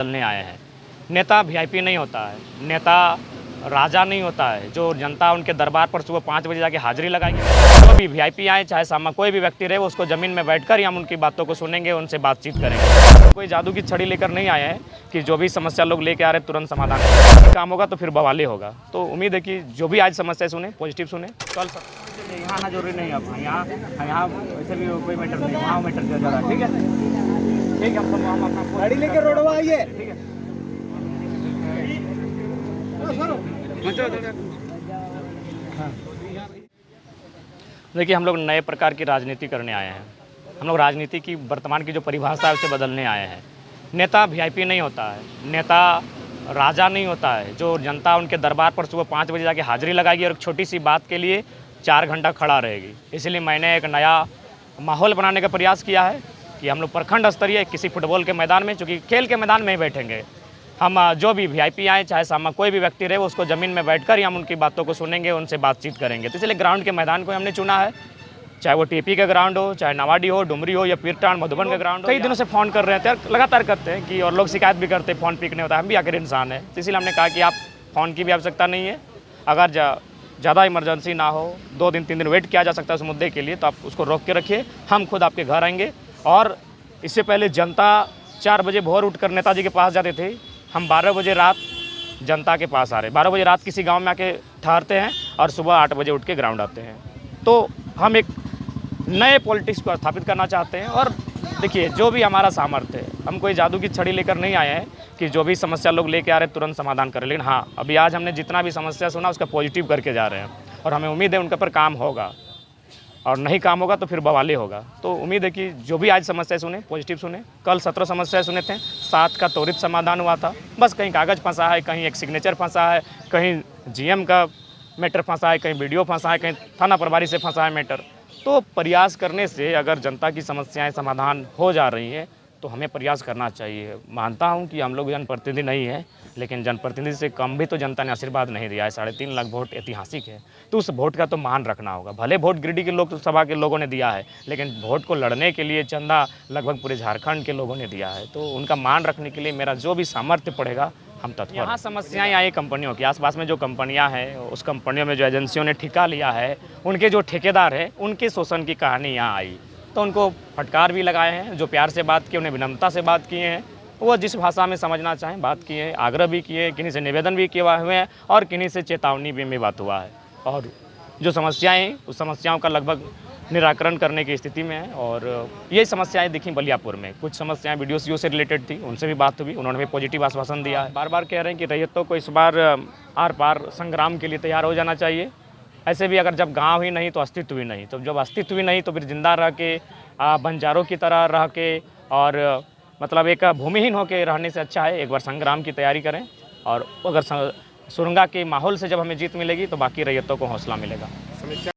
बदलने आए हैं। नेता वीआईपी नहीं होता है, नेता राजा नहीं होता है जो जनता उनके दरबार पर सुबह 5 बजे जाके हाजिरी लगाएगी। जो भी वीआईपी आए, चाहे सामा कोई भी व्यक्ति रहे, उसको ज़मीन में बैठकर ही हम उनकी बातों को सुनेंगे, उनसे बातचीत करेंगे। कोई जादू की छड़ी लेकर नहीं आए हैं कि जो भी समस्या लोग लेके आ रहे हैं तुरंत समाधान करें। काम होगा तो फिर बवाली होगा। तो उम्मीद है कि जो भी आज समस्या सुने, पॉजिटिव सुने। कल यहाँ आना जरूरी नहीं है, यहाँ वैसे भी कोई मैटर नहीं, वहाँ मैटर ज़्यादा। ठीक है, ठीक है, हम अपना गाड़ी लेकर रोडवा आइए। ठीक है। देखिए, हम लोग नए प्रकार की राजनीति करने आए हैं। हम लोग राजनीति की वर्तमान की जो परिभाषा है उसे बदलने आए हैं। नेता वीआईपी नहीं होता है, नेता राजा नहीं होता है जो जनता उनके दरबार पर सुबह 5 बजे जाके हाजिरी लगाएगी और एक छोटी सी बात के लिए 4 घंटा खड़ा रहेगी। इसलिए मैंने एक नया माहौल बनाने का प्रयास किया है कि हम लोग प्रखंड स्तरीय किसी फुटबॉल के मैदान में, चूँकि खेल के मैदान में ही बैठेंगे, हम जो भी वीआईपी आए, चाहे सामा कोई भी व्यक्ति रहे, उसको ज़मीन में बैठकर ही हम उनकी बातों को सुनेंगे, उनसे बातचीत करेंगे। तो इसलिए ग्राउंड के मैदान को हमने चुना है, चाहे वो टीपी का ग्राउंड हो, चाहे नवाडी हो, डुमरी हो या पीरटान मधुबन का ग्राउंड हो। कई दिनों से फ़ोन कर रहे हैं, लगातार करते हैं कि, और लोग शिकायत भी करते हैं, फ़ोन पिक नहीं होता। हम भी आखिर इंसान है, तो इसलिए हमने कहा कि आप फ़ोन की भी आवश्यकता नहीं है। अगर ज़्यादा इमरजेंसी ना हो, 2 दिन 3 दिन वेट किया जा सकता है उस मुद्दे के लिए, तो आप उसको रोक के रखिए। हम खुद आपके घर आएंगे। और इससे पहले जनता 4 बजे भोर उठकर नेताजी के पास जाते थे, हम 12 बजे रात जनता के पास आ रहे हैं। 12 बजे रात किसी गांव में आके ठहरते हैं और सुबह 8 बजे उठ के ग्राउंड आते हैं। तो हम एक नए पॉलिटिक्स को स्थापित करना चाहते हैं। और देखिए, जो भी हमारा सामर्थ्य है, हम कोई जादू की छड़ी लेकर नहीं आए हैं कि जो भी समस्या लोग लेके आ रहे हैं तुरंत समाधान करें। लेकिन हाँ, अभी आज हमने जितना भी समस्या सुना उसका पॉजिटिव करके जा रहे हैं और हमें उम्मीद है उनके पर काम होगा, और नहीं काम होगा तो फिर बवाली होगा। तो उम्मीद है कि जो भी आज समस्या सुने, पॉजिटिव सुने। कल 17 समस्या सुने थे, 7 का त्वरित समाधान हुआ था। बस कहीं कागज़ फंसा है, कहीं एक सिग्नेचर फंसा है, कहीं जीएम का मैटर फंसा है, कहीं वीडियो फंसा है, कहीं थाना प्रभारी से फंसा है मैटर। तो प्रयास करने से अगर जनता की समस्याएं समाधान हो जा रही हैं तो हमें प्रयास करना चाहिए। मानता हूं कि हम लोग जनप्रतिनिधि नहीं हैं, लेकिन जनप्रतिनिधि से कम भी तो जनता ने आशीर्वाद नहीं दिया है। 3.5 लाख वोट ऐतिहासिक है, तो उस वोट का तो मान रखना होगा। भले वोट गिरिडीह के लोकसभा के लोगों ने दिया है, लेकिन वोट को लड़ने के लिए चंदा लगभग पूरे झारखंड के लोगों ने दिया है। तो उनका मान रखने के लिए मेरा जो भी सामर्थ्य पड़ेगा हम तत्पर। यहाँ समस्याएं आई कंपनियों की, आसपास में जो कंपनियां हैं, उस कंपनियों में जो एजेंसियों ने ठेका लिया है, उनके जो ठेकेदार हैं, उनके शोषण की कहानी यहाँ आई। तो उनको फटकार भी लगाए हैं। जो प्यार से बात की, उन्हें विनम्रता से बात किए हैं, वो जिस भाषा में समझना चाहें बात किए हैं, आग्रह भी किए, किन्हीं से निवेदन भी किए हुए हैं और किन्हीं से चेतावनी भी में बात हुआ है। और जो समस्याएँ, उस समस्याओं का लगभग निराकरण करने की स्थिति में है। और ये समस्याएं दिखी बलियापुर में, कुछ समस्याएं वीडियो से रिलेटेड थी, उनसे भी बात हुई, उन्होंने भी पॉजिटिव आश्वासन दिया है। बार बार कह रहे हैं कि रैयतों को इस बार आर पार संग्राम के लिए तैयार हो जाना चाहिए। ऐसे भी अगर जब गांव ही नहीं तो अस्तित्व भी नहीं, तो जब अस्तित्व भी नहीं तो फिर जिंदा रह के बंजारों की तरह रह के और मतलब एक भूमिहीन होकर रहने से अच्छा है एक बार संग्राम की तैयारी करें। और अगर सुरंगा के माहौल से जब हमें जीत मिलेगी तो बाकी रैयतों को हौसला मिलेगा।